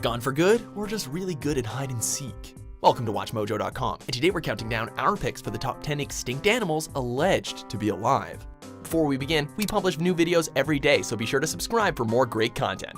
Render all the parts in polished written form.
Gone for good, or just really good at hide and seek? Welcome to WatchMojo.com, and today we're counting down our picks for the top 10 extinct animals alleged to be alive. Before we begin, we publish new videos every day, so be sure to subscribe for more great content.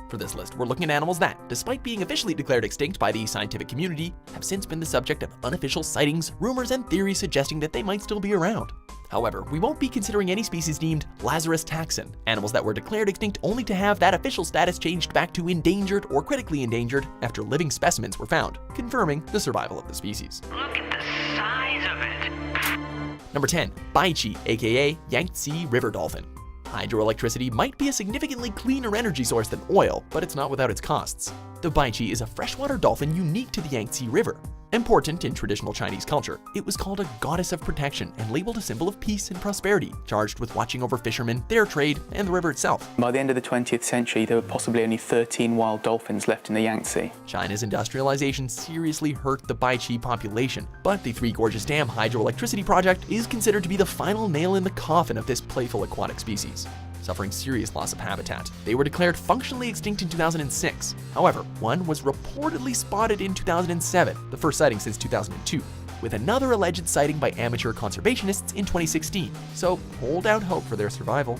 For this list, we're looking at animals that, despite being officially declared extinct by the scientific community, have since been the subject of unofficial sightings, rumors, and theories suggesting that they might still be around. However, we won't be considering any species deemed Lazarus taxon, animals that were declared extinct only to have that official status changed back to endangered or critically endangered after living specimens were found, confirming the survival of the species. Look at the size of it. Number 10. Baichi, aka Yangtze River dolphin. Hydroelectricity might be a significantly cleaner energy source than oil, but it's not without its costs. The baichi is a freshwater dolphin unique to the Yangtze River. Important in traditional Chinese culture, it was called a goddess of protection and labeled a symbol of peace and prosperity, charged with watching over fishermen, their trade, and the river itself. By the end of the 20th century, there were possibly only 13 wild dolphins left in the Yangtze. China's industrialization seriously hurt the baichi population, but the Three Gorges Dam hydroelectricity project is considered to be the final nail in the coffin of this playful aquatic species. Suffering serious loss of habitat, they were declared functionally extinct in 2006. However, one was reportedly spotted in 2007, the first sighting since 2002, with another alleged sighting by amateur conservationists in 2016, so hold out hope for their survival.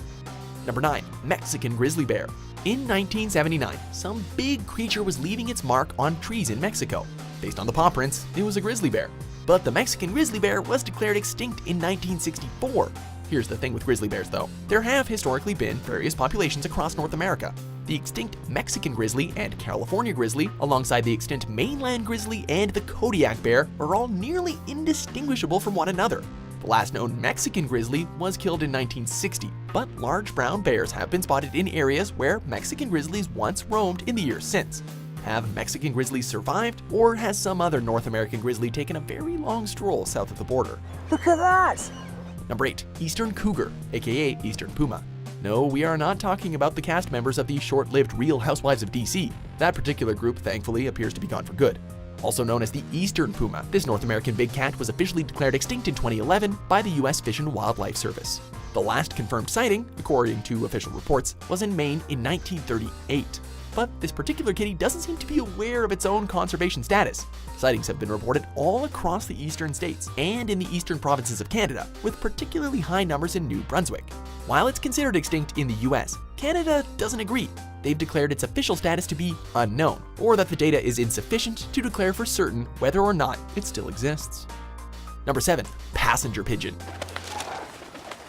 Number 9. Mexican grizzly bear. In 1979, some big creature was leaving its mark on trees in Mexico. Based on the paw prints, it was a grizzly bear. But the Mexican grizzly bear was declared extinct in 1964. Here's the thing with grizzly bears though. There have historically been various populations across North America. The extinct Mexican grizzly and California grizzly, alongside the extinct mainland grizzly and the Kodiak bear, are all nearly indistinguishable from one another. The last known Mexican grizzly was killed in 1960, but large brown bears have been spotted in areas where Mexican grizzlies once roamed in the years since. Have Mexican grizzlies survived, or has some other North American grizzly taken a very long stroll south of the border? Look at that! Number 8. Eastern cougar, aka Eastern puma. No, we are not talking about the cast members of the short-lived Real Housewives of DC. That particular group, thankfully, appears to be gone for good. Also known as the Eastern puma, this North American big cat was officially declared extinct in 2011 by the US Fish and Wildlife Service. The last confirmed sighting, according to official reports, was in Maine in 1938. But this particular kitty doesn't seem to be aware of its own conservation status. Sightings have been reported all across the eastern states and in the eastern provinces of Canada, with particularly high numbers in New Brunswick. While it's considered extinct in the US, Canada doesn't agree. They've declared its official status to be unknown, or that the data is insufficient to declare for certain whether or not it still exists. Number 7. Passenger pigeon.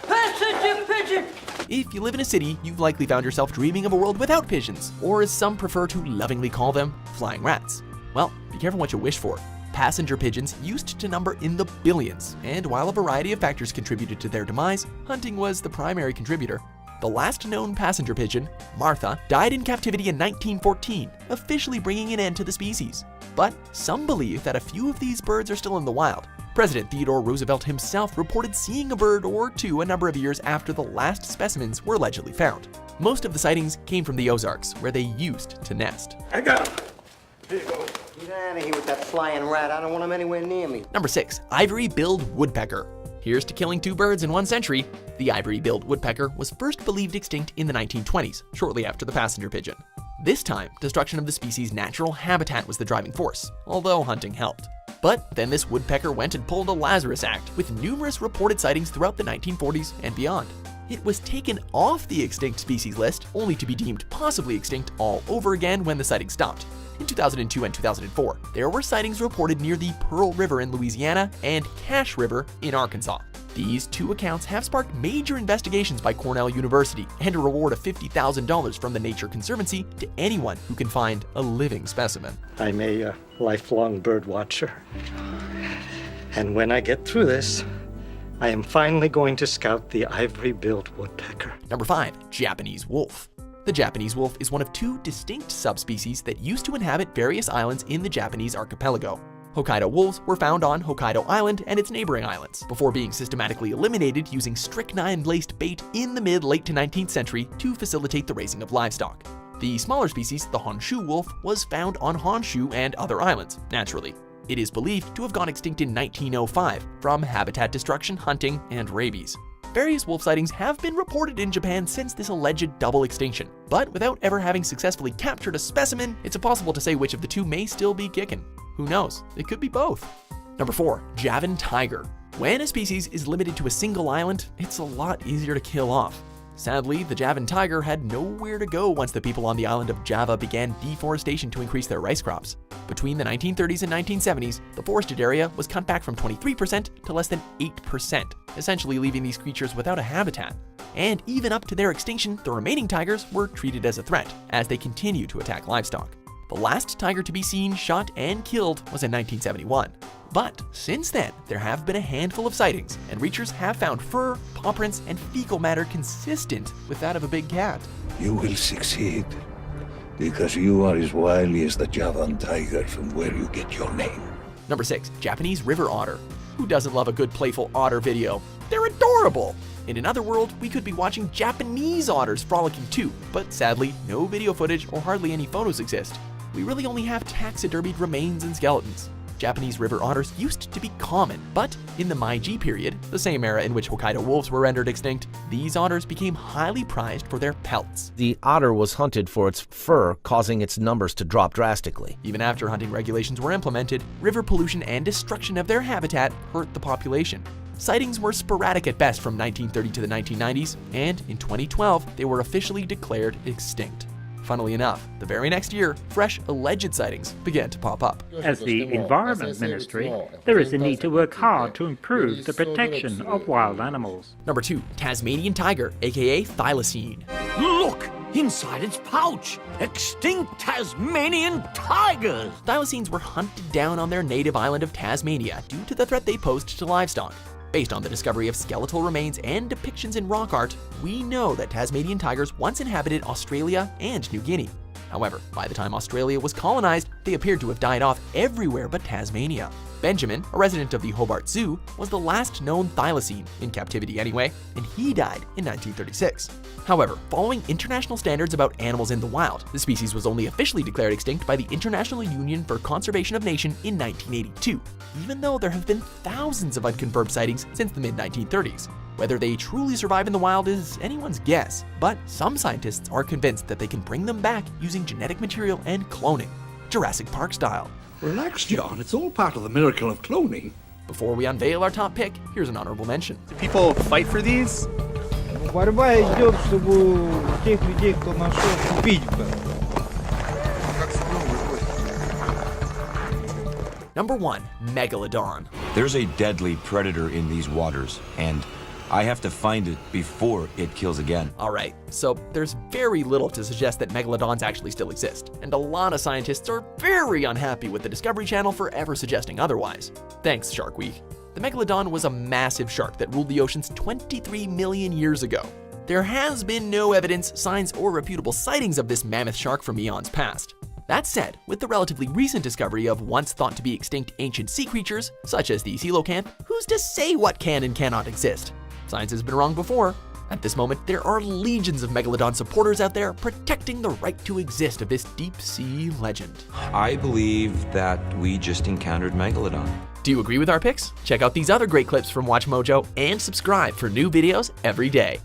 Passenger pigeon! If you live in a city, you've likely found yourself dreaming of a world without pigeons, or as some prefer to lovingly call them, flying rats. Well, be careful what you wish for. Passenger pigeons used to number in the billions, and while a variety of factors contributed to their demise, hunting was the primary contributor. The last known passenger pigeon, Martha, died in captivity in 1914, officially bringing an end to the species. But some believe that a few of these birds are still in the wild. President Theodore Roosevelt himself reported seeing a bird or two a number of years after the last specimens were allegedly found. Most of the sightings came from the Ozarks, where they used to nest. I got him. Here you go. Get out of here with that flying rat. I don't want him anywhere near me. Number 6. Ivory-billed woodpecker. Here's to killing 2 birds in 1 century. The ivory-billed woodpecker was first believed extinct in the 1920s, shortly after the passenger pigeon. This time, destruction of the species' natural habitat was the driving force, although hunting helped. But then this woodpecker went and pulled a Lazarus Act, with numerous reported sightings throughout the 1940s and beyond. It was taken off the extinct species list, only to be deemed possibly extinct all over again when the sighting stopped. In 2002 and 2004, there were sightings reported near the Pearl River in Louisiana and Cache River in Arkansas. These 2 accounts have sparked major investigations by Cornell University and a reward of $50,000 from the Nature Conservancy to anyone who can find a living specimen. I'm a lifelong bird watcher. And when I get through this, I am finally going to scout the ivory-billed woodpecker. Number 5. Japanese wolf. The Japanese wolf is one of 2 distinct subspecies that used to inhabit various islands in the Japanese archipelago. Hokkaido wolves were found on Hokkaido Island and its neighboring islands, before being systematically eliminated using strychnine-laced bait in the mid-late to 19th century to facilitate the raising of livestock. The smaller species, the Honshu wolf, was found on Honshu and other islands, naturally. It is believed to have gone extinct in 1905 from habitat destruction, hunting, and rabies. Various wolf sightings have been reported in Japan since this alleged double extinction, but without ever having successfully captured a specimen, it's impossible to say which of the two may still be kicking. Who knows? It could be both. Number 4. Javan tiger. When a species is limited to a single island, it's a lot easier to kill off. Sadly, the Javan tiger had nowhere to go once the people on the island of Java began deforestation to increase their rice crops. Between the 1930s and 1970s, the forested area was cut back from 23% to less than 8%, essentially leaving these creatures without a habitat. And even up to their extinction, the remaining tigers were treated as a threat, as they continue to attack livestock. The last tiger to be seen, shot, and killed was in 1971. But since then, there have been a handful of sightings, and researchers have found fur, paw prints, and fecal matter consistent with that of a big cat. You will succeed, because you are as wily as the Javan tiger from where you get your name. Number 6. Japanese river otter. Who doesn't love a good playful otter video? They're adorable! In another world, we could be watching Japanese otters frolicking too, but sadly, no video footage or hardly any photos exist. We really only have taxidermied remains and skeletons. Japanese river otters used to be common, but in the Meiji period, the same era in which Hokkaido wolves were rendered extinct, these otters became highly prized for their pelts. The otter was hunted for its fur, causing its numbers to drop drastically. Even after hunting regulations were implemented, river pollution and destruction of their habitat hurt the population. Sightings were sporadic at best from 1930 to the 1990s, and in 2012, they were officially declared extinct. Funnily enough, the very next year, fresh alleged sightings began to pop up. As the Environment Ministry, there is a need to work hard to improve the protection of wild animals. Number 2. Tasmanian tiger, aka thylacine. Look! Inside its pouch! Extinct Tasmanian tigers! Thylacines were hunted down on their native island of Tasmania due to the threat they posed to livestock. Based on the discovery of skeletal remains and depictions in rock art, we know that Tasmanian tigers once inhabited Australia and New Guinea. However, by the time Australia was colonized, they appeared to have died off everywhere but Tasmania. Benjamin, a resident of the Hobart Zoo, was the last known thylacine, in captivity anyway, and he died in 1936. However, following international standards about animals in the wild, the species was only officially declared extinct by the International Union for Conservation of Nature in 1982, even though there have been thousands of unconfirmed sightings since the mid-1930s. Whether they truly survive in the wild is anyone's guess, but some scientists are convinced that they can bring them back using genetic material and cloning, Jurassic Park style. Relax, John. It's all part of the miracle of cloning. Before we unveil our top pick, here's an honorable mention. Do people fight for these? Борьба идет, чтобы тех людей, кто нашел, убить бы. Number 1. Megalodon. There's a deadly predator in these waters, and I have to find it before it kills again. Alright, so there's very little to suggest that megalodons actually still exist, and a lot of scientists are very unhappy with the Discovery Channel for ever suggesting otherwise. Thanks, Shark Week. The megalodon was a massive shark that ruled the oceans 23 million years ago. There has been no evidence, signs, or reputable sightings of this mammoth shark from eons past. That said, with the relatively recent discovery of once thought to be extinct ancient sea creatures, such as the coelacanth, who's to say what can and cannot exist? Science has been wrong before. At this moment, there are legions of megalodon supporters out there protecting the right to exist of this deep sea legend. I believe that we just encountered Megalodon. Do you agree with our picks? Check out these other great clips from WatchMojo and subscribe for new videos every day.